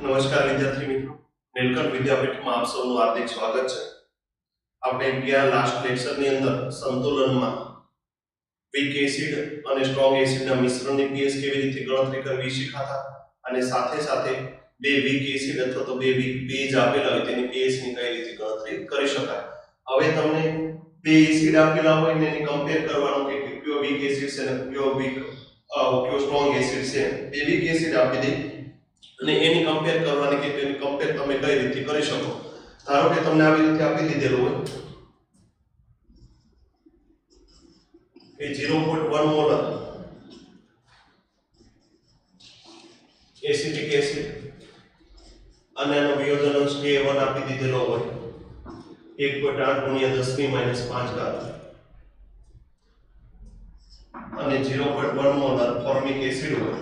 નમસ્કાર વિદ્યાર્થી મિત્રો, નીલકંઠ વિદ્યાપીઠમાં આપ સૌનું હાર્દિક સ્વાગત છે. આપણે ગયા લાસ્ટ લેક્ચરની અંદર સંતુલનમાં વીક એસિડ અને સ્ટ્રોંગ એસિડના મિશ્રણની pH કેવી રીતે ગણતરી કરવી શીખ્યા અને સાથે સાથે બે વીક એસિડ અથવા તો બે વીક બેઝ આપેલા હોય તેની pH ની કઈ રીતે ગણતરી કરી શકાય. હવે તમને બે એસિડ આપેલા હોય ને એની કમ્પેર કરવાનું કે કયો વીક એસિડ છે અને કયો સ્ટ્રોંગ એસિડ છે. બે વીક એસિડ આપી દે અને એની કમ્પેર કરવાની કે એની કમ્પેર તમે કઈ રીતે કરી શકો. ધારો કે તમને આવી રીતે આપી દીધેલું હોય કે 0.1 મોલર એસિટિક એસિડ અને એનો વિયોજન અંશ Ka1 આપી દીધેલો હોય 1.8 × 10⁻⁵ અને 0.1 મોલર ફોર્મિક એસિડ હોય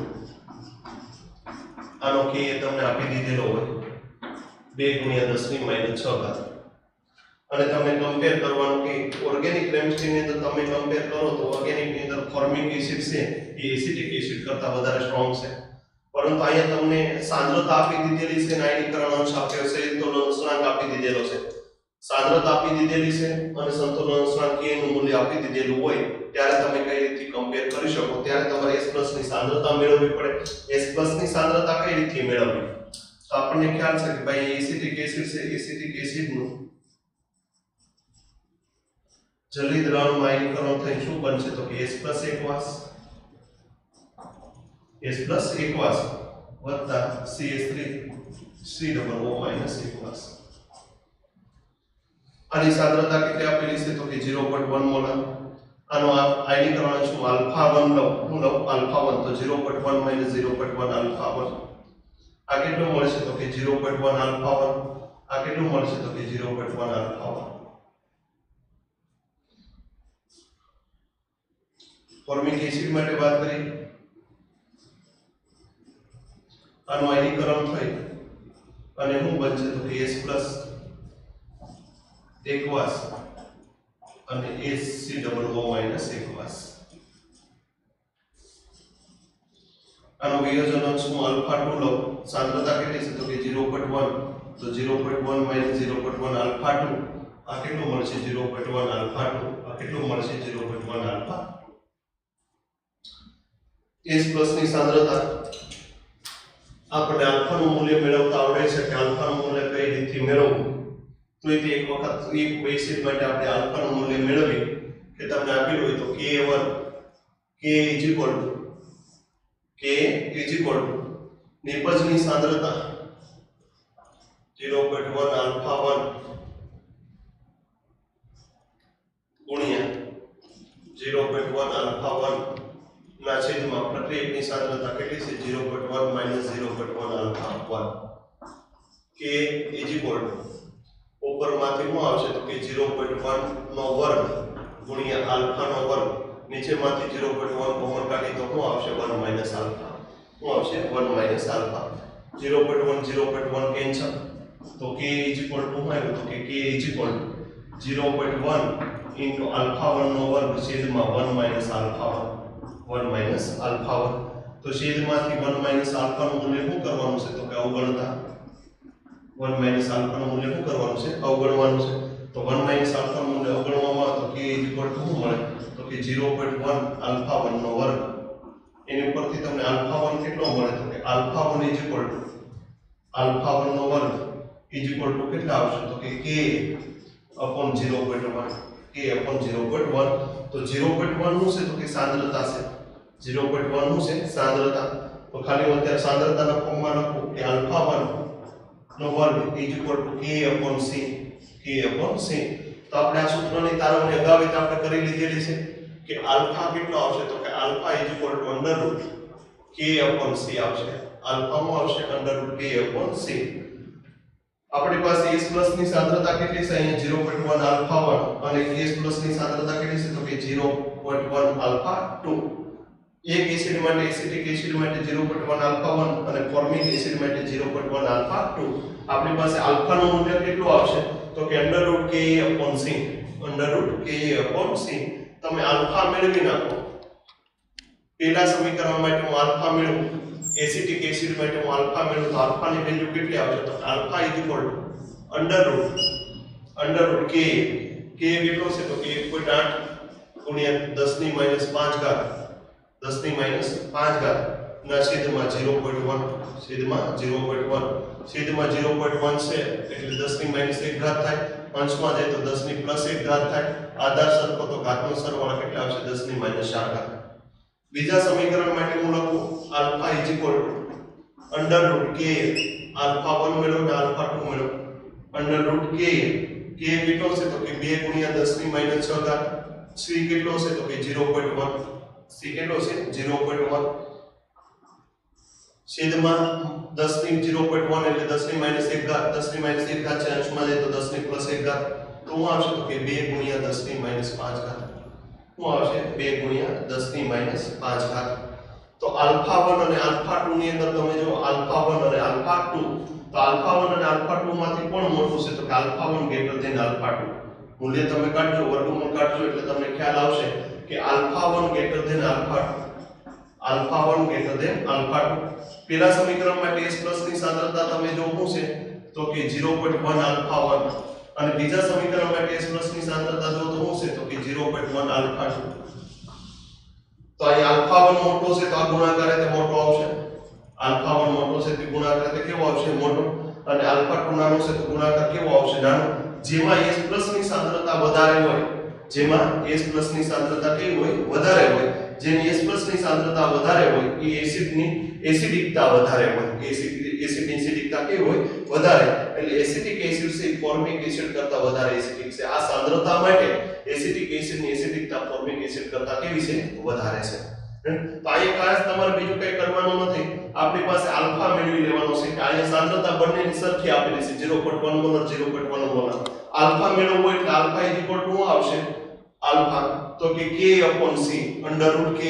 આનો Ka તમને આપી દીધેલો હોય 2 × 10⁻⁶ અને તમે કમ્પેર કરવાનું કે ઓર્ગેનિક કેમિસ્ટ્રી ની અંદર તમે કમ્પેર કરો તો ઓર્ગેનિક ની અંદર ફોર્મિક એસિડ છે એ એસિટિક એસિડ કરતા વધારે સ્ટ્રોંગ છે, પરંતુ અહીંયા તમને સાંદ્રતા આપી દીધેલી છે, આયનીકરણ અંશ આપ્યો છે, સંતુલન અચળાંક આપી દીધેલો છે, સાંદ્રતા આપી દીધેલી છે અને સંતુલન અચળાંક K નું મૂલ્ય આપી દીધેલું હોય ત્યારે તમે કઈ રીતે કમ્પેર કરી શકો. ત્યારે તમારે S+ ની સાંદ્રતા મેળવવી પડે. S+ ની સાંદ્રતા કઈ રીતે મેળવવી તો આપણને ખ્યાલ છે કે ભાઈ એસિટિક એસિડ છે, એસિટિક એસિડ નું જલિત દ્રાવણમાં આયનીકરણ થઈ શું બનશે તો કે S+ એકવાસ એકવાસ વત્તા CH3COO એકવાસ. આની સાંદ્રતા કેટલી આપેલી છે તો કે 0.1 મોલર. આનો આયનીકરણ શું આલ્ફા1 લઉં આલ્ફા1 તો 0.1 - 0.1 આલ્ફા1 આ કેટલું મળશે તો કે 0.1 આલ્ફા1. આ કેટલું મળશે તો કે 0.1 આલ્ફા1. ફોર્મિક એસિડ માટે વાત કરી આનું આયનીકરણ થઈ અને શું બનશે તો કે S+ એકવાસ અને COO એકવાસ. આનો વિયોજન અંશ હું આલ્ફા2 લઉં. સાંદ્રતા કેટલી છે તો કે 0.1 તો 0.1 - 0.1 આલ્ફા2 આ કેટલું મળશે 0.1 આલ્ફા2. આ કેટલું મળશે 0.1 આલ્ફા. S+ ની સાંદ્રતા આપણે આલ્ફાનું મૂલ્ય મેળવતા આવડે છે કે આલ્ફાનું મૂલ્ય કઈ રીતે મેળવવું તો એક વખત એક એસિડ માટે આપણે આલ્ફાનું મૂલ્ય મેળવી કે તમને આપેલું હોય તો Ka1 નિપજની સાંદ્રતા 0.1 આલ્ફા1 ગુણ્યા 0.1 આલ્ફા1 ના છેદમાં પ્રક્રિયકની સાંદ્રતા કેટલી છે 0.1 - 0.1 આલ્ફા1. K ઉપરમાંથી શું આવશે તો કે 0.1 નો વર્ગ ગુણ્યા આલ્ફા નો વર્ગ. નીચેમાંથી 0.1 કોમન કાઢી તો શું આવશે 1 - આલ્ફા. શું આવશે 1 - આલ્ફા. 0.1 0.1 કેન્સલ તો K શું આવ્યું તો કે K 0.1 * આલ્ફા1 નો વર્ગ છેદમાં 1 - આલ્ફા1 1 - આલ્ફા1. તો છેદમાંથી 1 - આલ્ફાનું મૂલ્ય શું કરવાનું છે તો કે અવગણતા 1 - આલ્ફાનું મૂલ્ય શું કરવાનું છે અવગણવાનું છે. તો 1 - આલ્ફાનું મૂલ્ય અવગણવામાં આવે તો K શું મળે તો કે 0.1 આલ્ફા1 નો વર્ગ. એની ઉપરથી તમને આલ્ફા1 કેટલો મળે તો કે આલ્ફા1 આલ્ફા1 નો વર્ગ કેટલા આવશે તો કે K upon 0.1 તો 0.1 નું છે તો કે સાંદ્રતા છે. 0.1 નું છે સાંદ્રતા. તો ખાલી હું અત્યારે સાંદ્રતાના ફોર્મમાં લખું કે આલ્ફા1 નો વર્ગ K upon C. તો આપણે આ સૂત્રની તારવણી અગાઉ આપણે કરી લીધેલી છે કે આલ્ફા કેટલો આવશે તો કે આલ્ફા √K upon C આવશે. આલ્ફામાં આવશે √K upon C. આપણી પાસે S+ ની સાંદ્રતા કેટલી છે અહીંયા 0.1 આલ્ફા1 અને S+ ની સાંદ્રતા કેટલી છે તો કે 0.1 આલ્ફા2. એક એસિડ માટે એસિટિક એસિડ માટે 0.1 આલ્ફા1 અને ફોર્મિક એસિડ માટે 0.1 આલ્ફા2. આપણી પાસે આલ્ફાનું મૂલ્ય કેટલું આવશે તો કે √Ka upon C. તમે આલ્ફા મેળવી નાખો. પહેલા સમીકરણ માટે હું આલ્ફા મેળવું એસિટિક એસિડ માટે હું આલ્ફા મેળવું તો આલ્ફાની વેલ્યુ કેટલી આવશે તો આલ્ફા અંડર રૂટ કે કેટલો છે તો કે 1.8 ગુણ્યા 10 ની -5 ઘાત 10 ની -5 ઘાત ના છેદમાં 0.1 છેદમાં 0.1 છેદમાં 0.1 છે એટલે 10 ની -1 ઘાત થાય અંશમાં જાય તો 10 ની +1 ઘાત થાય આધાર સરખો તો ઘાતનો સરવાળો કેટલા આવશે 10 ની -4 ઘાત બીજા સમીકરણ માટે હું લખું આલ્ફા અંડર રૂટ કે આલ્ફા 1 મેળવો ને આલ્ફા 2 મેળવો અંડર રૂટ કે કેટલો છે તો કે 2 ગુણ્યા 10 ની -6 ઘાત c કેટલો છે તો કે 0.1 c કેટલો છે 0.1 છેદમાં 10 ની 0.1 એટલે 10 ની -1 ઘાત 10 ની -1 ઘાત છે અંશમાં જાય તો 10 ની +1 ઘાત તો શું આવશે તો કે 2 ગુણ્યા 10 ની -5 ઘાત શું આવશે 2 ગુણ્યા 10 ની -5 ઘાત તો આલ્ફા 1 અને આલ્ફા 2 ની અંદર તમે જો આલ્ફા 1 અને આલ્ફા 2 તો આલ્ફા 1 અને આલ્ફા 2 માંથી કોણ મોટું છે તો કે આલ્ફા 1 ગ્રેટર ધેન આલ્ફા 2 મૂલ્ય તમે કાઢજો વર્ગમૂળ કાઢજો એટલે તમને ખ્યાલ આવશે કે alpha 1 greater than alpha 2 alpha 1 greater than alpha 2 પહેલા સમીકરણ માટે S+ ની સાંદ્રતા તમે જો શું છે તો કે 0.1 આલ્ફા 1 અને બીજા સમીકરણ માટે S+ ની સાંદ્રતા જો તો શું છે તો કે 0.1 આલ્ફા 2 તો અહીં આલ્ફા 1 મોટો છે તો આ ગુણાકાર તે મોટો આવશે આલ્ફા 1 મોટો છે તે ગુણાકાર તે કેવો આવશે મોટો અને આલ્ફા 2 નાનો છે તો ગુણાકાર કેવો આવશે નાનો જેમાં S+ ની સાંદ્રતા વધારે હોય જેમાં S+ ની સાંદ્રતા કેવી હોય વધારે હોય જેની S+ ની સાંદ્રતા વધારે હોય એ એસિડની એસિડિકતા વધારે હોય એસિડની એસિડિકતા કેવી હોય વધારે એટલે એસિટિક એસિડ છે ફોર્મિક એસિડ કરતા વધારે એસિડિક છે આ સાંદ્રતા માટે એસિટિક એસિડની એસિડિકતા ફોર્મિક એસિડ કરતા કેવી છે વધારે છે તો આ ખાસ તમારે બીજું કંઈ કરવાનું નથી આપણી પાસે આલ્ફા મેળવી લેવાનો છે કે અહીંયા સાંદ્રતા બંનેની સરખી આપેલી છે 0.1 મોલર 0.1 મોલર આલ્ફા મેળવવો એટલે આલ્ફા શું આવશે આલ્ફા તો કે k/c અંડર રૂટ k/c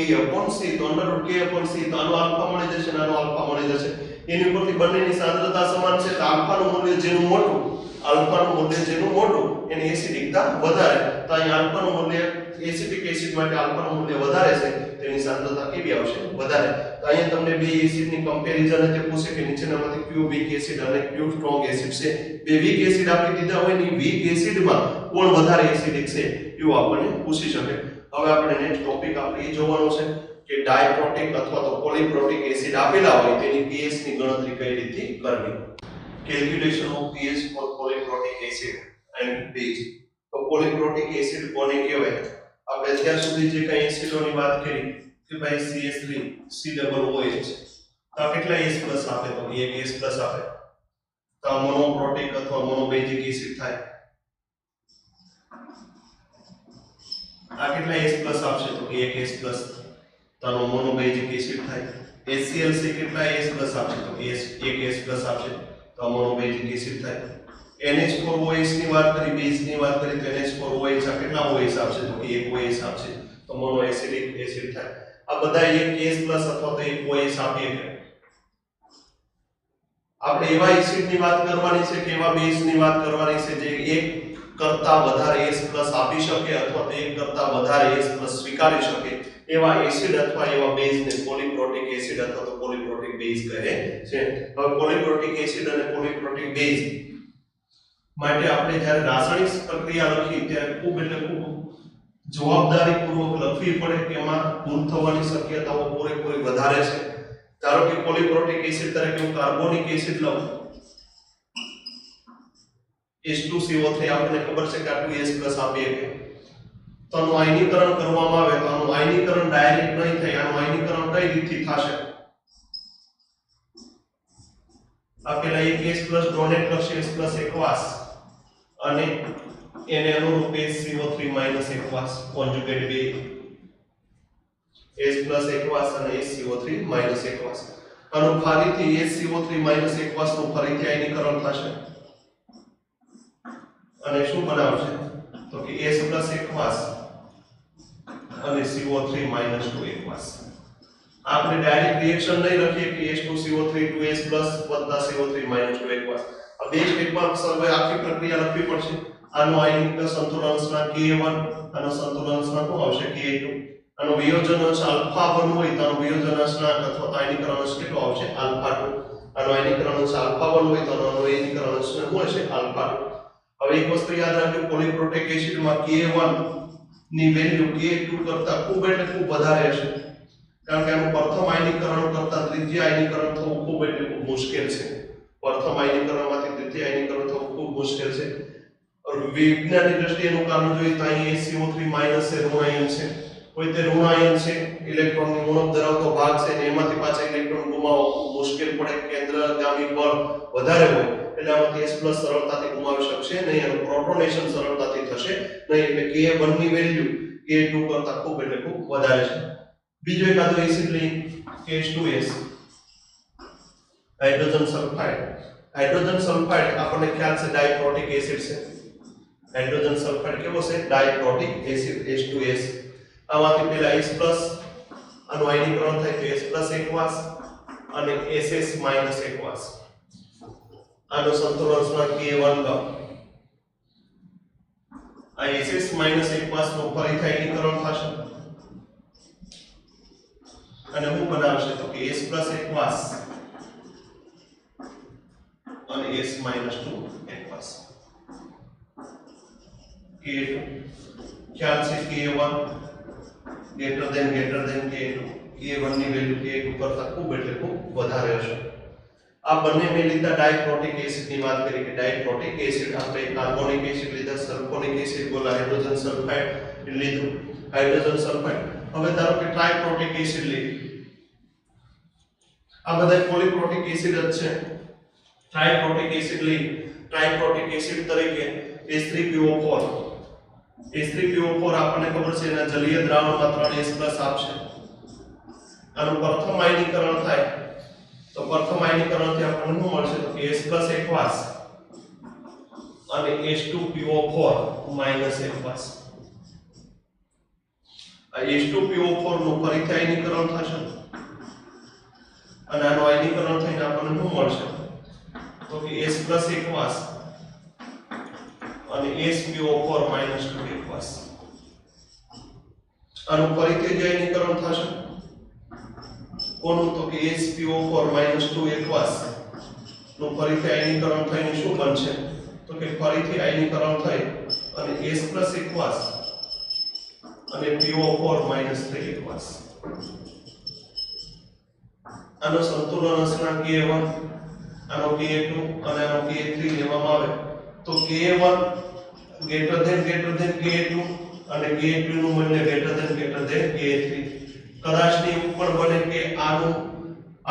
તો અંડર રૂટ k/c તો આનો આલ્ફા મળી જશે અને આનો આલ્ફા મળી જશે એની ઉપરથી બંનેની સાંદ્રતા સમાન છે તો આલ્ફાનું મૂલ્ય જેનું મોટું એની એસિડિકતા વધારે તો અહીં આલ્ફાનું મૂલ્ય એસિટિક એસિડ માટે આલ્ફાનું મૂલ્ય વધારે છે તેની સાંદ્રતા કેવી આવશે વધારે તો અહીંયા તમને બે એસિડની કમ્પેરિઝન તે પૂછે કે નીચેનામાંથી કયું વીક એસિડ અને કયું સ્ટ્રોંગ એસિડ છે બે વીક એસિડ આપી દીધા હોય ને વીક એસિડમાં કોણ વધારે એસિડિક છે એવું આપણને પૂછી શકે હવે આપણે નેક્સ્ટ ટોપિક આપણે એ જોવાનો છે કે ડાયપ્રોટિક અથવા તો પોલીપ્રોટિક એસિડ આપેલા હોય તેની pH ની ગણતરી કઈ રીતે કરવી calculation of pH for polyprotic acid and base તો પોલીપ્રોટિક એસિડ કોને કહેવાય આપણે અત્યાર સુધી જે કઈ એસિડોની વાત કરી કે ભાઈ CH3 COOH તો કેટલા S+ આપે તો એક S+ આપે તો મોનોપ્રોટિક અથવા મોનોબેઝિક એસિડ થાય આ કેટલા S+ આપશે તો એક S+ તો આનો મોનોબેઝિક એસિડ થાય HCl કેટલા S+ આપશે તો એક S+ આપશે તો મોનોબેઝિક એસિડ થાય NH4OH ની વાત કરી બેઝ ની વાત કરી તો NH4OH આ કેટલા OH આપશે તો એક OH આપશે તો મોનો એસિડિક એસિડ થાય આ બધા એક S+ અથવા તો એક OH આપીએ કે આપણે એવા એસિડ ની વાત કરવાની છે કે એવા બેઝ ની વાત કરવાની છે જે એક કરતા વધારે S+ આપી શકે અથવા તો એક કરતા વધારે S+ સ્વીકારી શકે એવા એસિડ અથવા એવા બેઝ ને પોલીપ્રોટિક એસિડ અથવા તો પોલીપ્રોટિક બેઝ કહે છે હવે પોલીપ્રોટિક એસિડ અને પોલીપ્રોટિક બેઝ માટે આપણે જ્યારે રાસાયણિક પ્રક્રિયા લખી ત્યારે ખૂબ જવાબદારીપૂર્વક લખવી પડે કે એમાં ભૂલ થવાની શક્યતાઓ પૂરેપૂરી વધારે છે ધારો કે પોલીપ્રોટિક એસિડ તરીકે હું કાર્બોનિક એસિડ લઉં H2CO3 આપણને ખબર છે કે આ 2S+ આપીએ કે તો આનું આયનીકરણ કરવામાં આવે તો આનું આયનીકરણ ડાયરેક્ટ નહીં થાય આનું આયનીકરણ કઈ રીતથી થશે આપેલા એક S+ ડોનેટ કરશે S+ એકવાસ અને એને અનુરૂપ HCO3 એકવાસ કોન્જુગેટ બે S+ એકવાસ અને HCO3 એકવાસ આનું ફરીથી HCO3 એકવાસ નું ફરીથી આયનીકરણ થશે અને શું બનાવશે તો કે S+ એકવાસ અને CO3 -2 એકવાસ આપણે ડાયરેક્ટ રિએક્શન નહીં લખીએ કે H2CO3 2S+ CO3 -2 એકવાસ આ બે સ્ટેપમાં સર્વે આખી પ્રક્રિયા લખવી પડશે આનો આયનિક સંતુલનાંક Ka1 આનો સંતુલનાંક શું આવશે Ka2 આનો વિયોજન અંશ આલ્ફા 1 હોય તો આનો વિયોજન અંશના અથવા તો આયનીકરણ અંશ કેટલો આવશે આલ્ફા 2. આનો આયનીકરણ અંશ આલ્ફા 1 હોય તો આનો આયનીકરણ અંશ શું હશે આલ્ફા 2. હવે એક વસ્તુ યાદ રાખજો, પોલીપ્રોટિક એસિડમાં K1 ની વેલ્યુ K2 કરતા ખૂબ એટલે ખૂબ વધારે હશે, કારણ કે આનું પ્રથમ આયનીકરણ કરતા દ્વિતીય આયનીકરણ થવું ખૂબ એટલે ખૂબ મુશ્કેલ છે. પ્રથમ આયનીકરણમાંથી દ્વિતીય આયનીકરણ થવું ખૂબ મુશ્કેલ છે. વિજ્ઞાનની દ્રષ્ટિએ એનું કારણ જોઈએ તો અહીં SiO3 માઈનસ છે, ઋણાયન છે, કોઈ તે ઋણાયન છે, ઇલેક્ટ્રોનની ઉણપ ધરાવતો ભાગ છે ને એમાંથી પાછા ઇલેક્ટ્રોન ગુમાવવો ખૂબ મુશ્કેલ પડે, કેન્દ્રગામી બળ વધારે હોય એટલે આમાંથી S+ સરળતાથી ગુમાવી શકશે નહીં, એનું પ્રોટોનેશન સરળતાથી થશે નહીં, એટલે Ka1 ની વેલ્યુ Ka2 કરતા ખૂબ એટલે ખૂબ વધારે છે. બીજો એકાદો એસિડ લઈ H2S, hydrogen sulphide. Hydrogen sulphide આપણને ખ્યાલ છે ડાઇપ્રોટિક એસિડ છે. હાઇડ્રોજન સલ્ફાઇડ કેવો છે? ડાઇપ્રોટિક એસિડ H2S. આમાંથી પહેલા H+ આનું આયનીકરણ થાય તો H+ એકવાસ અને SS- એકવાસ. આનો સંતુલન સ્વરૂપ K1 લો. આ SS- એકવાસ નું ફરીથી આયનીકરણ થશે અને હું બનાવશે તો કે S+ એકવાસ અને S-2 એકવાસ. K2 ખ્યાલ છે K1 greater than K2. K1 ની વેલ્યુ K2 કરતા ખૂબ એટલે ખૂબ વધારે હશે. આ બંને મેં લીધા ડાઇપ્રોટિક એસિડ ની વાત કરી કે ડાઇપ્રોટિક એસિડ આપણે કાર્બોનિક એસિડ લીધા, સલ્ફોનિક એસિડ બોલા, હાઇડ્રોજન સલ્ફાઇડ લીધું, હાઇડ્રોજન સલ્ફાઇડ. હવે ધારો કે ટ્રાઇપ્રોટિક એસિડ લઈએ. આ બધા પોલીપ્રોટિક એસિડ જ છે. ટ્રાઇપ્રોટિક એસિડ લઈ, ટ્રાઇપ્રોટિક એસિડ તરીકે H3PO4. H3PO4 આપણને ખબર છે એના જલીય દ્રાવણમાં 3S+ આપશે. આનું પ્રથમ આયનીકરણ થાય તો પ્રથમ આયનીકરણથી આપણને શું મળશે તો કે H+ એકવાસ અને H2PO4 એકવાસ. આ H2PO4 નું ફરીથી આયનીકરણ થશે અને આનું આયનીકરણ થઈને આપણને શું મળશે તો કે H+ એકવાસ અને SPO4 -2 એકવાસ. આનું ફરીથી જે આયનીકરણ થશે કોનું તો કે SPO4 -2 એકવાસ નું ફરીથી આયનીકરણ થઈને શું બનશે તો કે ફરીથી આયનીકરણ થઈ અને S+ એકવાસ અને PO4 -3 એકવાસ. આનો સંતુલન અસના K1, આનો K2 અને આનો K3 લેવામાં આવે તો K1 greater than K2 અને K2 નું મૂલ્ય greater than K3. કદાચની એવું પણ બને કે આનું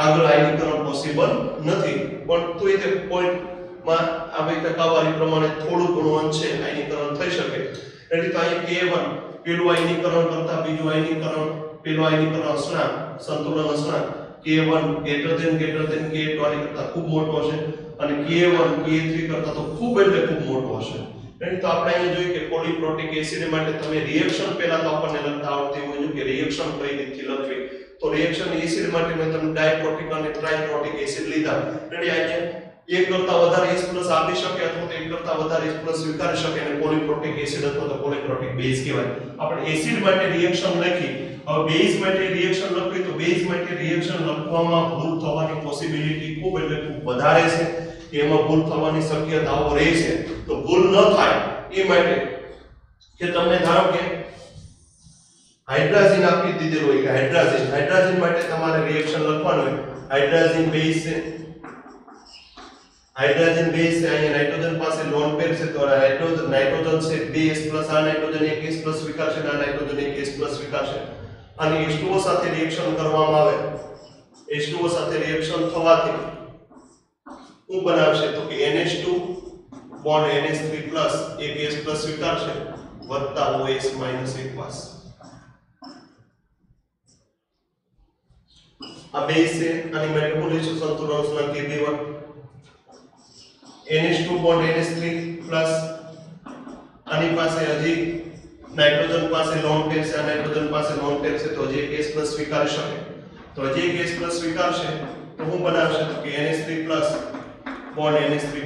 આગળ આયનીકરણ પોસિબલ નથી, પણ તોય તે પોઈન્ટમાં આવી ટકાવારી પ્રમાણે થોડું ઘણું અંશે આયનીકરણ થઈ શકે. એટલે તો અહીં K1 પેલું આયનીકરણ કરતા બીજું આયનીકરણ, પેલું આયનીકરણ અસના સંતુલન અસના K1 greater than K2 આની કરતા ખૂબ મોટો હશે અને K1 K3 કરતા તો ખૂબ એટલે ખૂબ મોટો હશે. એટલે તો આપણે અહીંયા જોઈએ કે પોલીપ્રોટિક એસિડ માટે તમે રિએક્શન પહેલા તો આપણને લખતા આવડતી હોય છે કે રિએક્શન કઈ રીતે લખવી. તો રિએક્શન એસિડ માટે મેં તમને ડાઇપ્રોટિક અને ટ્રાઇપ્રોટિક એસિડ લીધા. એટલે અહીંયા એક કરતા વધારે H+ આપી શકે અથવા તો એક કરતા વધારે H+ સ્વીકારી શકે અને પોલીપ્રોટિક એસિડ અથવા તો પોલીપ્રોટિક બેઝ કહેવાય. આપણે એસિડ માટે રિએક્શન લખી, હવે બેઝ માટે રિએક્શન લખવી તો બેઝ માટે રિએક્શન લખવામાં ભૂલ થવાની પોસિબિલિટી ખૂબ એટલે ખૂબ વધારે છે. એમાં ભૂલ થવાની શક્યતાઓ રહે છે. તો ભૂલ ન થાય એ માટે કે તમને ધારો કે હાઇડ્રાઝિન આપી દીધેલું હોય કે હાઇડ્રાઝિન માટે તમારે રિએક્શન લખવાનું હોય. હાઇડ્રાઝિન બેઝ છે, હાઇડ્રોજન બેઝ છે, અહીંયા નાઇટ્રોજન પાસે લોન પેર છે તો નાઇટ્રોજન છે 2S+ આ નાઇટ્રોજન 1S+ સ્વીકારશે અને આ નાઇટ્રોજન 1S+ સ્વીકારશે અને H2O સાથે રિએક્શન કરવામાં આવે. H2O સાથે રિએક્શન થવાથી શું બનાવશે તો કે NH2 બોન્ડ NH3+ 1S+ સ્વીકારશે વત્તા OS - એકવાસ. આ બેઝ છે અને મેટાબોલિક સંતુલન Kb1 NH2 બોન્ડ NH3+ આની પાસે હજી નાઇટ્રોજન પાસે લોન પેર છે, આ નાઇટ્રોજન પાસે લોન પેર છે તો હજી એક H+ સ્વીકારી શકે. તો હજી એક H+ સ્વીકારશે તો શું બનાવશે તો કે NH3+ બોન્ડ NH3+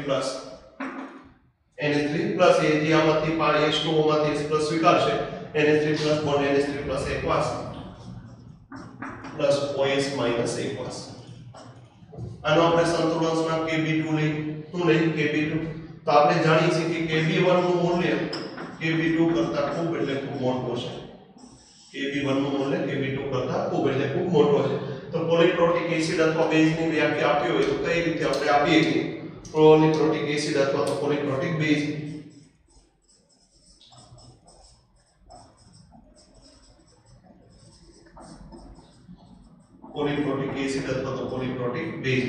એ જે આમાંથી H2O માંથી H+ સ્વીકારશે NH3+ bond NH3+ aqueous plus OS minus aqueous. આનો આપણે સંતુલનમાં KB2 લઈ. શું લઈ? KB2. તો આપણે જાણીએ છીએ કે KB1 નું મૂલ્ય KB2 કરતા ખૂબ એટલે ખૂબ મોટું છે. KB1 નું મૂલ્ય KB2 કરતા ખૂબ એટલે ખૂબ મોટું છે. તો પોલીપ્રોટિક એસિડ અથવા બેઝની વ્યાખ્યા આપી હોય તો કઈ રીતે આપણે આપીએ છીએ? પોલીપ્રોટિક એસિડ અથવા તો પોલીપ્રોટિક બેઝ. પોલીપ્રોટિક એસિડ અથવા તો પોલીપ્રોટિક બેઝ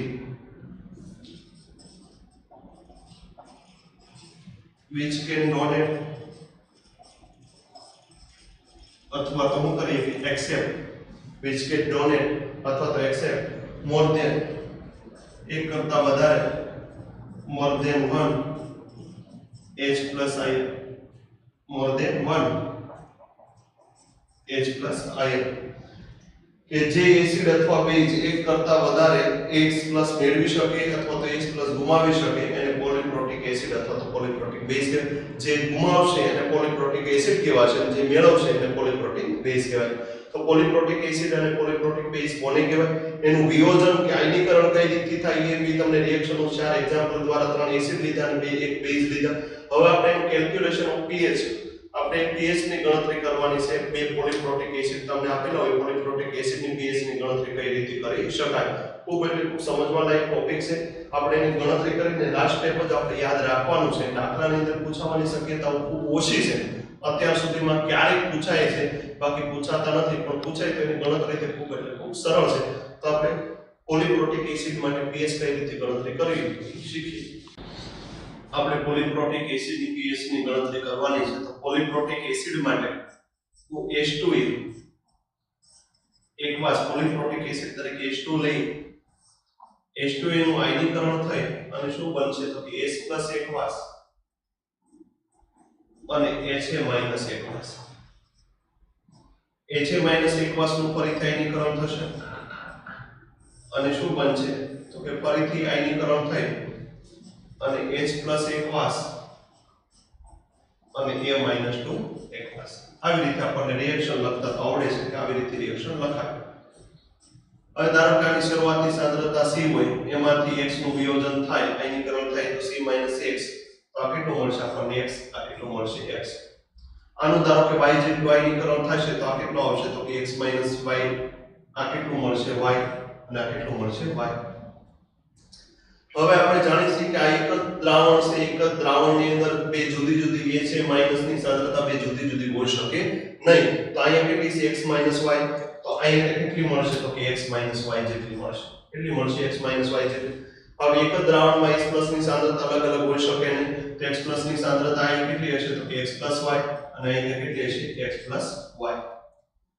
which can donate અથવા તો હું કરીએ કે accept which can donate અથવા તો accept more than એક કરતા વધારે more than 1 H plus ion more than 1 H plus ion કે જે એસિડ અથવા બેઝ એક કરતા વધારે H પ્લસ મેળવી શકે અથવા તો H પ્લસ ગુમાવી શકે એને પોલીપ્રોટિક એસિડ અથવા તો પોલીપ્રોટિક બેઝ કહેવાય. જે ગુમાવશે એને પોલીપ્રોટિક એસિડ કહેવાશે અને જે મેળવશે એને પોલીપ્રોટિક બેઝ કહેવાય. તો પોલીપ્રોટિક એસિડ અને પોલીપ્રોટિક બેઝ કોને કહેવાય? એનું વિયોજન કે આયનીકરણ કઈ રીતે થાય એ બી તમને રિએક્શનનો 4 એક્ઝામ્પલ દ્વારા 3 એસિડ લીધા અને એક બેઝ લીધા. હવે આપણે એનું કેલ્ક્યુલેશન ઓફ pH આપણે pH ની ગણતરી કરવાની છે. બે પોલીપ્રોટિક એસિડ તમને આપેલા હોય પોલીપ્રોટિક એસિડની pH ની ગણતરી કઈ રીતે કરી શકાય. ખૂબ એટલે ખૂબ સમજવા લાયક ટોપિક છે. આપણે એની ગણતરી કરીને લાસ્ટ સ્ટેપ જ આપણે યાદ રાખવાનું છે. દાખલાની અંદર પૂછવાની શક્યતાઓ ખૂબ ઓછી છે. અત્યાર સુધીમાં ક્યારેક પૂછાય છે, બાકી પૂછાતા નથી, પણ પૂછાય તો એની ગણતરી તે ખૂબ એટલે ખૂબ સરળ છે. તો આપણે પોલીપ્રોટિક એસિડ માટે pH કઈ રીતે ગણતરી કરવી શીખીએ. આપણે પોલીપ્રોટિક એસિડની pH ની ગણતરી કરવાની છે. તો પોલીપ્રોટિક એસિડ માટે H2A એકવાસ પોલીપ્રોટિક એસિડ તરીકે H2 લઈ H2A નું આયનીકરણ થઈ અને શું બનશે તો કે H પ્લસ એકવાસ અને HA માઈનસ એકવાસ. HA માઈનસ એકવાસ નું ફરીથી આયનીકરણ થશે અને શું બનશે તો કે ફરીથી આયનીકરણ થઈ અને H પ્લસ એકવાસ અને A માઈનસ 2 એકવાસ. આવી રીતે આપણને રિએક્શન લખતા આવડે છે કે આવી રીતે રિએક્શન લખાય. હવે ધારો કે આની શરૂઆતની સાંદ્રતા C હોય એમાંથી X નું વિયોજન થાય આયનીકરણ થાય તો C - X તો આ કેટલું મળશે આપણને X આ કેટલું મળશે X. આનું ધારો કે Y જેટલું આયનીકરણ થશે તો આ કેટલું આવશે તો કે X - Y આ કેટલું મળશે Y અને આ કેટલું મળશે Y. હવે આપણે જાણીએ છીએ કે આ એક જ દ્રાવણ છે. એક જ દ્રાવણની અંદર બે જુદી જુદી HA માઈનસ ની સાંદ્રતા બે જુદી જુદી હોઈ શકે નહીં. તો અહીંયા કેટલી છે X - Y તો અહીંયા કેટલી મળશે તો કે X - Y જેટલી મળશે. કેટલી મળશે X - Y જેટલી. હવે એક જ દ્રાવણમાં X પ્લસ ની સાંદ્રતા અલગ અલગ હોઈ શકે નહીં. તો X પ્લસ ની સાંદ્રતા અહીંયા કેટલી હશે તો કે X પ્લસ Y અને અહીંયા કેટલી હશે X પ્લસ Y.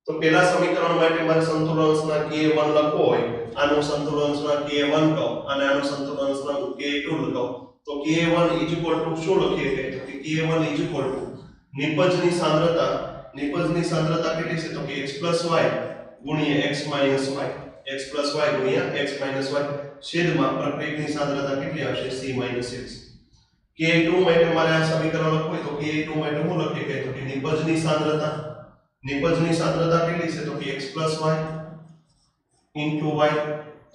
તો પહેલા સમીકરણ માટે મારે સંતુલનાંશના K1 લખવો હોય આનું સંતુલનાંશના K1 કહો અને આનું સંતુલનાંશના K2 લખો તો K1 શું લખીએ કે K1 નિપજની સાંદ્રતા કેટલી છે તો કે X પ્લસ Y ગુણ્યા X minus Y X plus Y ગુણ્યા X માઈનસ Y છેદમાં પ્રક્રિયકની સાંદ્રતા કેટલી આવશે C માઈનસ X. K2 માટે મારે આ સમીકરણ લખવું હોય તો K2 માટે હું લખીએ કે નિપજની સાંદ્રતા કેટલી છે તો કે X plus Y into Y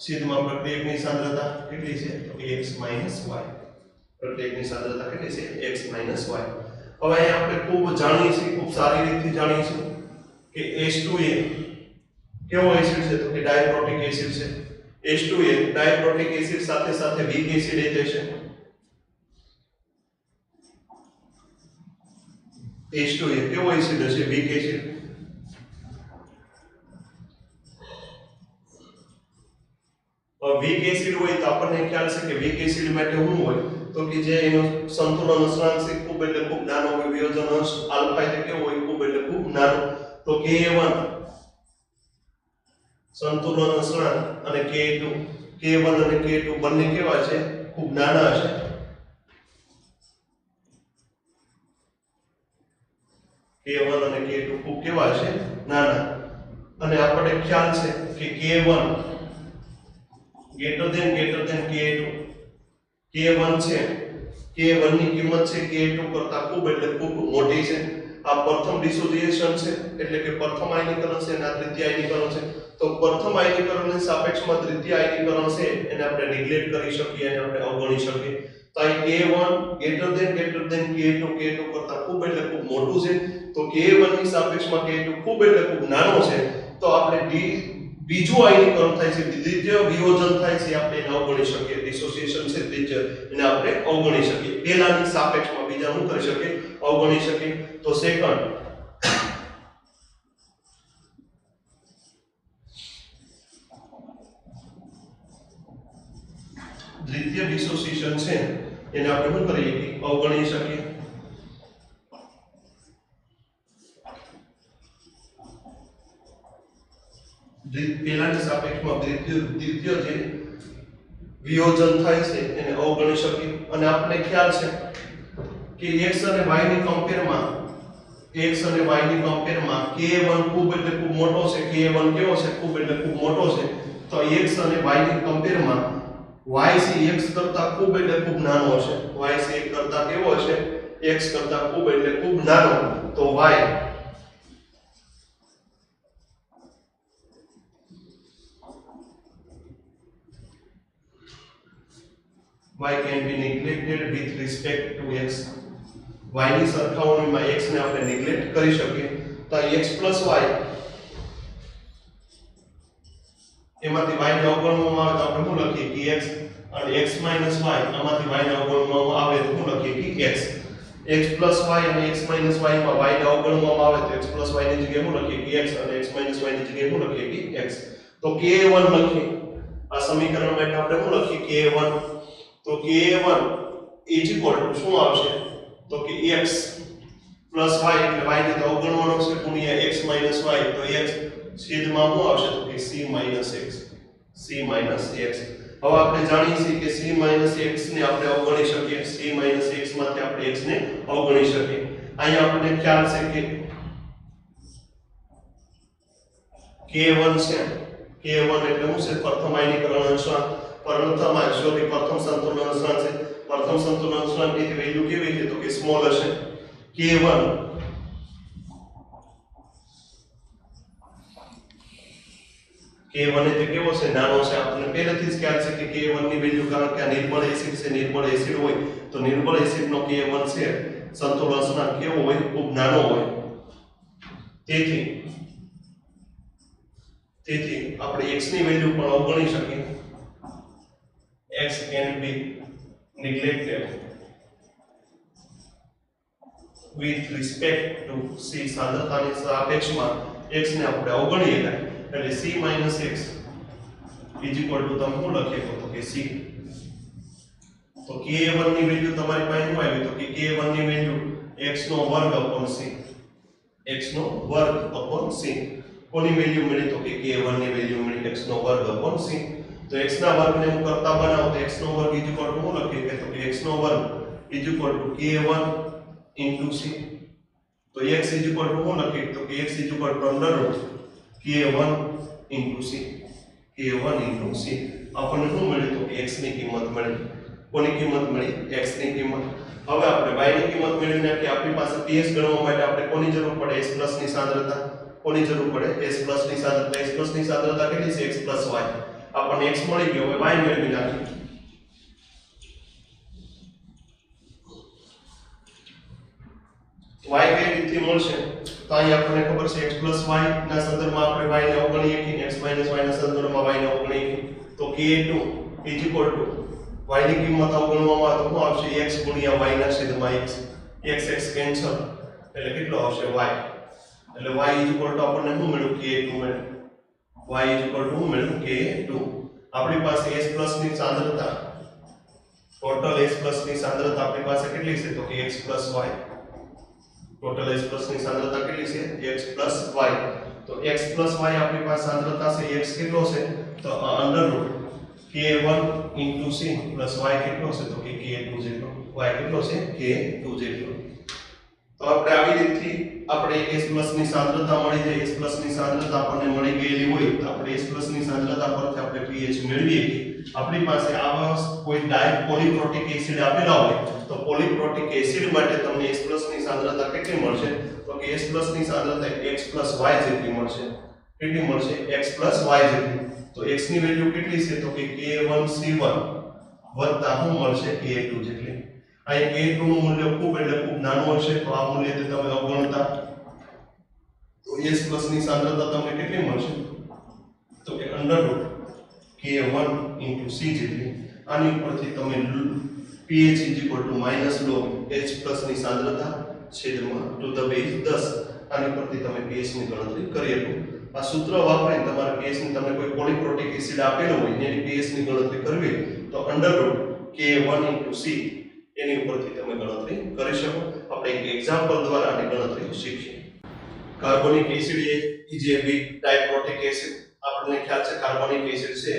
છેદમાં પ્રક્રિયકની સાંદ્રતા કેટલી છે તો કે X માઈનસ Y. પ્રક્રિયકની સાંદ્રતા કેટલી છે X માઈનસ Y. હવે અહીં આપણે ખૂબ જાણીએ છીએ, ખૂબ સારી રીતે જાણીએ છીએ કે H2A કેવો એસિડ છે તો કે ડાયપ્રોટિક એસિડ છે. H2A ડાયપ્રોટિક એસિડ સાથે સાથે વીક એસિડ એ થશે. H2A કેવો એસિડ હશે વીક એસિડ. વીક એસિડ હોય તો આપણને ખ્યાલ છે કે વીક એસિડ માટે શું હોય તો કે જે એનો સંતુલન અચળાંક છે ખૂબ એટલે ખૂબ નાનો હોય. વિયોજન અંશ આલ્ફા એટલે કેવો હોય ખૂબ એટલે ખૂબ નાનો. તો Ka1 સંતુલન અચળાંક અને K2 K1 અને K2 બંને કેવા છે ખૂબ નાના છે. K1 અને K2 ખૂબ કેવા છે નાના. અને આપણને ખ્યાલ છે કે K1 greater than K2 K1 છે K1 ની કિંમત છે K2 કરતા ખૂબ એટલે ખૂબ મોટી છે. આ પ્રથમ ડિસોસિએશન છે એટલે કે પ્રથમ આયનીકરણ છે અને આ દ્વિતીય આયનીકરણ છે. તો પ્રથમ આયનીકરણની સાપેક્ષમાં દ્વિતીય આયનીકરણ છે એને આપણે નેગ્લેક્ટ કરી શકીએ અને આપણે અવગણી શકીએ. તો આ K1 K2 કરતા ખૂબ એટલે ખૂબ મોટું છે. તો K1 ની સાપેક્ષમાં K2 ખૂબ એટલે ખૂબ નાનો છે. તો આપણે બીજું આયનીકરણ થાય છે, દ્વિતીય વિયોજન થાય છે, આપણે એને અવગણી શકીએ. ડિસોસિએશન છે દ્વિતીય, એને આપણે અવગણી શકીએ. પહેલાની સાપેક્ષમાં બીજા શું કરી શકીએ? અવગણી શકીએ. તો સેકન્ડ દ્વિતીય ડિસોસિએશન છે એને આપણે શું કરીએ કે અવગણી શકીએ. પહેલાની સાપેક્ષમાં દ્વિતીય જે વિયોજન થાય છે એને અવગણી શકીએ. અને આપણને ખ્યાલ છે કે x અને y ની કમ્પેરમાં K1 ખૂબ એટલે ખૂબ મોટો છે. K1 કેવો છે? ખૂબ એટલે ખૂબ મોટો છે. તો x અને y ની કમ્પેરમાં y છે x કરતા ખૂબ એટલે ખૂબ નાનો છે. y છે x કરતા કેવો છે? x કરતા ખૂબ એટલે ખૂબ નાનો. તો y can be neglected with respect to x. y ની સરખામણીમાં x ને આપણે નેગ્લેક્ટ કરી શકીએ. તો x y એમાંથી y ને અવગણવામાં આવે તો આપણે શું લખીએ કે x અને x y આમાંથી y ને અવગણવામાં આવે તો શું લખીએ કે x. x y અને x y માં y ને અવગણવામાં આવે તો x y ની જગ્યાએ શું લખીએ કે x અને x y ની જગ્યાએ શું લખીએ કે x. તો K1 લખીએ. આ સમીકરણ માટે આપણે શું લખીએ K1. તો K1 શું આવશે? તો કે x y એટલે y ને તો અવગણવાનો છે ગુણ્યા x y તો x છેદમાં શું આવશે? તો કે c x. હવે આપણે જાણીએ છીએ કે c x ને આપણે અવગણી શકીએ. c x માંથી આપણે x ને અવગણી શકીએ. અહીંયા આપણને ખ્યાલ છે કે K1 છે. K1 એટલે શું છે? પ્રથમ આયનીકરણ અચળાંક. પ્રથમ સંતુલન અચળાંક છે. પ્રથમ સંતુલન અચળાંકની વેલ્યુ કેવી છે? તો કે સ્મોલ હશે. K1 એટલે કેવો છે? નાનો છે. આપણને પહેલેથી જ ખ્યાલ છે કે K1 ની વેલ્યુ, કારણ કે આ નિર્બળ એસિડ છે, નિર્બળ એસિડ હોય તો નિર્બળ એસિડનો K1 છે સંતુલન અચળાંક કેવો હોય? ખૂબ નાનો હોય. તેથી આપણે x ની વેલ્યુ પણ અવગણી શકીએ. x can be neglected with respect to c. સાંદ્રતાની સાપેક્ષમાં x ને આપણે અવગણીએ એટલે c x તમે શું લખીએ તો કે c. તો K1 ની વેલ્યુ તમારી પાસે શું આવી? તો કે K1 ની વેલ્યુ x નો વર્ગ upon c. કોની વેલ્યુ મળી? તો કે K1 ની વેલ્યુ મળી x નો વર્ગ upon c. તો x ના વર્ગને હું કરતા બનાવું તો x નો વર્ગ શું લખીએ કે તો કે x નો વર્ગ K1 c. તો x શું લખીએ તો કે x under root K1 c. આપણને શું મળ્યું? તો કે x ની કિંમત મળી. કોની કિંમત મળી? x ની કિંમત. હવે આપણે y ની કિંમત મેળવીને કે આપણી પાસે pH ગણવા માટે આપણે કોની જરૂર પડે? S+ ની સાંદ્રતા. કોની જરૂર પડે? S+ ની સાંદ્રતા. S+ ની સાંદ્રતા કેટલી છે? x + y. આપણને x મળી ગયો. હવે y મેળવી નાખીએ. y કઈ રીતે મળશે? તો અહીં આપણને ખબર છે x + y ના સંદર્ભમાં આપણે y ને અવગણીએ કે x - y ના સંદર્ભમાં y ને અવગણીએ. તો K2 y ની કિંમત અવગણવામાં આવે તો શું આવશે? x * y ના છેદમાં x. x કેન્સલ એટલે કેટલો આવશે? y. એટલે y આપણને શું મળ્યું? K2 મળ્યું. શું મળ્યું? K2. આપણી પાસે S+ ની સાંદ્રતા, ટોટલ S+ ની સાંદ્રતા આપણી પાસે કેટલી છે? તો કે x + y. ટોટલ S+ ની સાંદ્રતા કેટલી છે? x + y. તો x + y આપણી પાસે સાંદ્રતા છે. x કેટલો છે? તો √ K1 c + y કેટલો છે? તો કે K2 જેટલો. y કેટલો છે? K2 જેટલો. તો આપણે આવી રીતથી આપણે S+ ની સાંદ્રતા મળી જાય, S+ ની સાંદ્રતા આપણને મળી ગયેલી હોય તો આપણે S+ ની સાંદ્રતા પરથી આપણે pH મેળવીએ કે આપણી પાસે આવા કોઈ પોલીપ્રોટિક એસિડ આપેલા હોય તો પોલીપ્રોટિક એસિડ માટે તમને S+ ની સાંદ્રતા કેટલી મળશે તો કે S+ ની સાંદ્રતા X+Y જેટલી મળશે. કેટલી મળશે? X+Y જેટલી. તો x ની વેલ્યુ કેટલી છે તો કે K1C1 વત્તા શું મળશે K2 જેટલી. અહીં K2 નું મૂલ્ય ખૂબ એટલે ખૂબ નાનું હશે તો આ મૂલ્યને તમે અવગણતા તો S+ ની સાંદ્રતા તમને કેટલી મળશે તો કે √K1 C જેટલી. આની ઉપરથી તમે pH log H+ ની સાંદ્રતા છેદમાં ટુ ધ બેઝ 10 આની પરથી તમે pH ની ગણતરી કરી શકો. આ સૂત્ર વાપરીને તમારે pH ની તમને કોઈ પોલીપ્રોટિક એસિડ આપેલો હોય એની pH ની ગણતરી કરવી તો √K1 C એની ઉપરથી તમે ગણતરી કરી શકો. આપણે એક એક્ઝામ્પલ દ્વારા આની ગણતરી શીખીએ. કાર્બોનિક એસિડ એ જે વીક ડાયપ્રોટિક એસિડ આપણને ખ્યાલ છે કાર્બોનિક એસિડ છે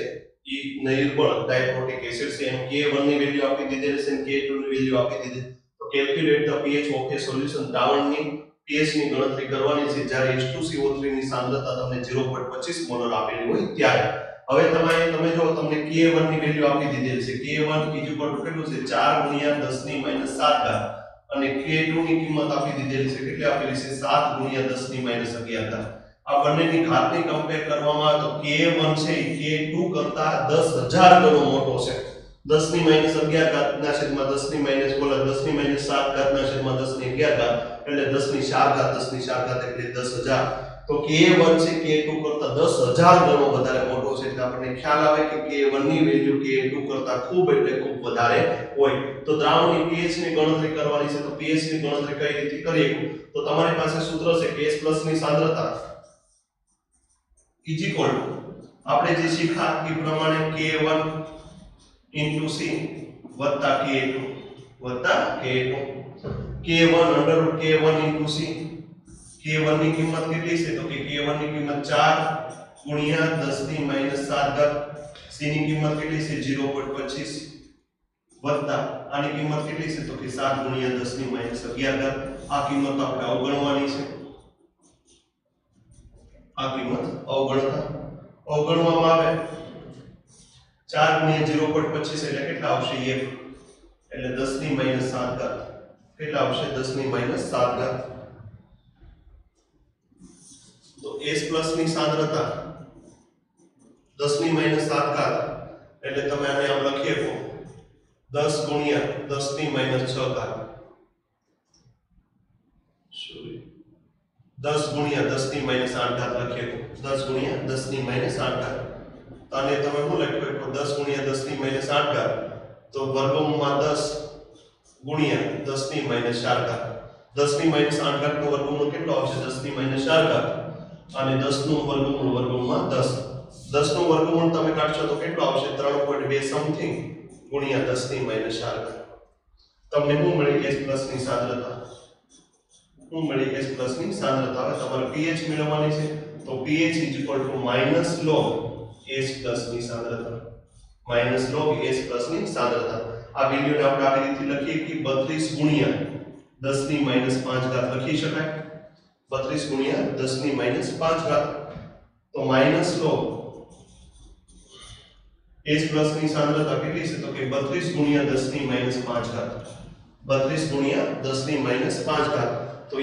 એ નિર્બળ ડાયપ્રોટિક એસિડ છે. એમ K1 ની વેલ્યુ આપી દીધેલી છે અને K2 ની વેલ્યુ આપી દીધી. તો calculate the pH of A solution down ની pH ની ગણતરી કરવાની છે જ્યારે H2CO3 ની સાંદ્રતા તમને 0.25 મોલર આપેલી હોય ત્યારે. હવે તમે જો તમને K1 ની વેલ્યુ આપી દીધેલી છે. K1 કેટલું છે 4 × 10⁻⁷ અને K2 ની કિંમત આપી દીધેલી છે. કેટલી આપેલી છે 7 × 10⁻11. આ બંનેની ઘાતની કમ્પેર કરવામાં આવે તો K1 છે K2 કરતા 10000 ગણો મોટો છે. 10⁻11 ના છેદમાં 10⁻10 બોલો 10⁻7 ના છેદમાં 10⁻11 એટલે 10⁻4 એટલે 10000. તો K1 છે K2 કરતા 10000 ગણો વધારે મોટો છે એટલે આપણને ખ્યાલ આવે કે K1 ની વેલ્યુ K2 કરતા ખૂબ એટલે ખૂબ વધારે હોય. તો દ્રાવણની pH ની ગણતરી કરવાની છે તો pH ની ગણતરી કઈ રીતે કરીએ તો તમારી પાસે સૂત્ર છે કે S+ ની સાંદ્રતા આપણે જે શીખ્યા એ પ્રમાણે K1 C વત્તા K2 K1 √K1 C. K1 ની કિંમત કેટલી છે તો કે K1 ની કિંમત 4 × 10⁻⁷ C ની કિંમત કેટલી છે 0.25 વત્તા આની કિંમત કેટલી છે તો કે 7 × 10⁻11. આ કિંમત આપણે અવગણવાની છે. આ કિંમત અવગણવામાં આવે 4 × 0.25 એટલે કેટલા આવશે 1 એટલે 10⁻⁷. કેટલા આવશે 10⁻⁷. તો S+ ની સાંદ્રતા 10⁻⁷ એટલે તમે આને આમ લખી શકો 10 × 10⁻⁶. 10 × 10⁻8 લખીએ 10 × 10⁻8 અને તમે શું લખ્યું 10 × 10⁻8 તો વર્ગમૂળમાં 10 × 10⁻4 10⁻8 નું વર્ગમૂળ કેટલો આવશે 10⁻4 અને 10 નું વર્ગમૂળમાં 10 10 નું વર્ગમૂળ તમે કાઢશો તો કેટલો આવશે 3.2 સમથિંગ × 10⁻4. તમને શું મળી S+ ની સાંદ્રતા હવે તમારે pH મેળવવાની છે તો pH log S+ ની સાંદ્રતા આ વેલ્યુને આપણે આવી રીતે લખીએ કે 32 × 10⁻5 લખી શકાય 32 × 10⁻5 તો log S+ ની સાંદ્રતા કેટલી છે તો કે 32 × 10⁻5 તો S+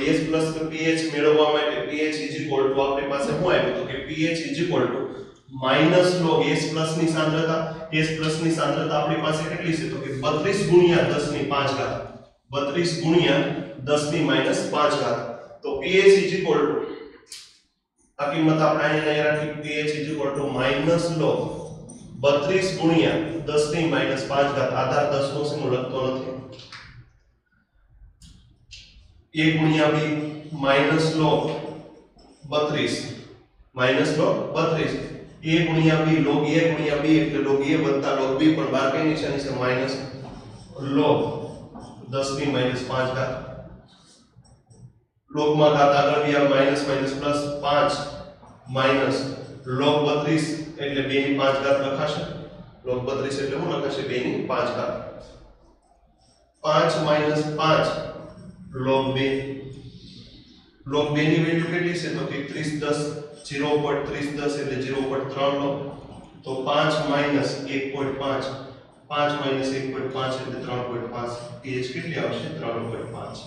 pH મેળવવા માટે pH આપણી પાસે શું આવ્યું તો કે pH log S+ ની સાંદ્રતા ની સાંદ્રતા આપણી પાસે કેટલી છે તો કે 32 × 10⁻5 તો pH આ કિંમત આપણે અહીંયા રાખી pH log 32 × 10⁻5 આધાર 10 નો છે હું લખતો નથી 1 × b log 32 a × b log a × b એટલે log a વત્તા log b પણ બાર કઈ નિશાની છે માઈનસ log 10⁻5 log માં ઘાત આગળ ગયા માઈનસ પ્લસ 5 માઈનસ log 32 એટલે 2 ની 5 લખાશે log 32 એટલે શું લખાશે 2 ની 5 5 - 5 log 2 log 2 ની વેલ્યુ કેટલી છે તો કે 31 10 0.30 10 એટલે 0.3 લો તો 5 minus 1.5 5 minus 1.5 એટલે 3.5 pH કેટલી આવશે 3.5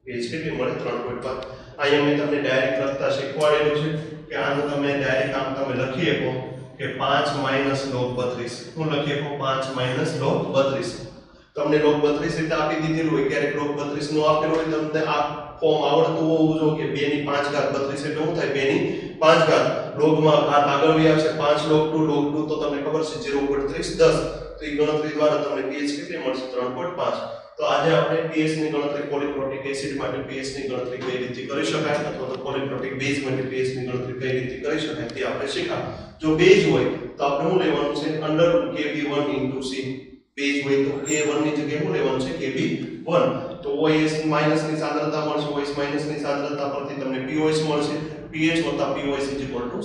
pH કેટલી મળે 3.5 અહીંયા મેં તમને ડાયરેક્ટ લખતા શીખવાડેલું છે કે આનું તમે ડાયરેક્ટ આમ તમે લખી શકો કે 5 minus log 32 હું લખી શકું 5 minus log 32 તમને log 32 એટલે આપી દીધેલું હોય ક્યારેક log 32 નો આપેલું હોય તમને આ ફોર્મ આવડતું હોવું જોઈએ કે 2 ની 5 ઘાત 32 એટલે શું થાય 2 ની 5 ઘાત log માં ઘાત આગળ વી આવશે 5 log 2 તો તમને ખબર છે 0.30 10 તો એ ગણતરી દ્વારા તમને pH કેટલી મળશે 3.5 તો આજે આપણે pH ની ગણતરી પોલિપ્રોટિક એસિડ માટે pH ની ગણતરી કઈ રીતે કરી શકાય અથવા તો પોલિપ્રોટિક બેઝ માટે pH ની ગણતરી કઈ રીતે કરી શકાય તે આપણે શીખ્યા જો બેઝ હોય તો આપણે શું લેવાનું છે અંડર Kb1 * C બેઝ હોય તો K1 ની જગ્યાએ શું લેવાનું છે Kb1 તો OS માઈનસ ની સાંદ્રતા મળશે OS માઈનસ ની સાંદ્રતા પરથી તમને POS મળશે pH + POS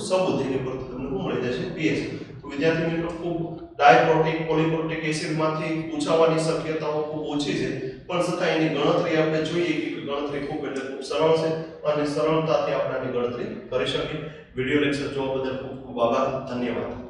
સબૂત એની પરથી તમને શું મળી જશે pH તો વિદ્યાર્થી મિત્રો ખૂબ ડાયપ્રોટિક પોલિપ્રોટિક એસિડ માંથી પૂછાવાની શક્યતાઓ ખૂબ ઓછી છે પણ છતાં એની ગણતરી આપણે જોઈએ કે ગણતરી ખૂબ એટલે ખૂબ સરળ છે અને સરળતાથી આપણે આની ગણતરી કરી શકીએ વિડિયો લેક્ચર જોવા બદલ ખૂબ ખૂબ આભાર ધન્યવાદ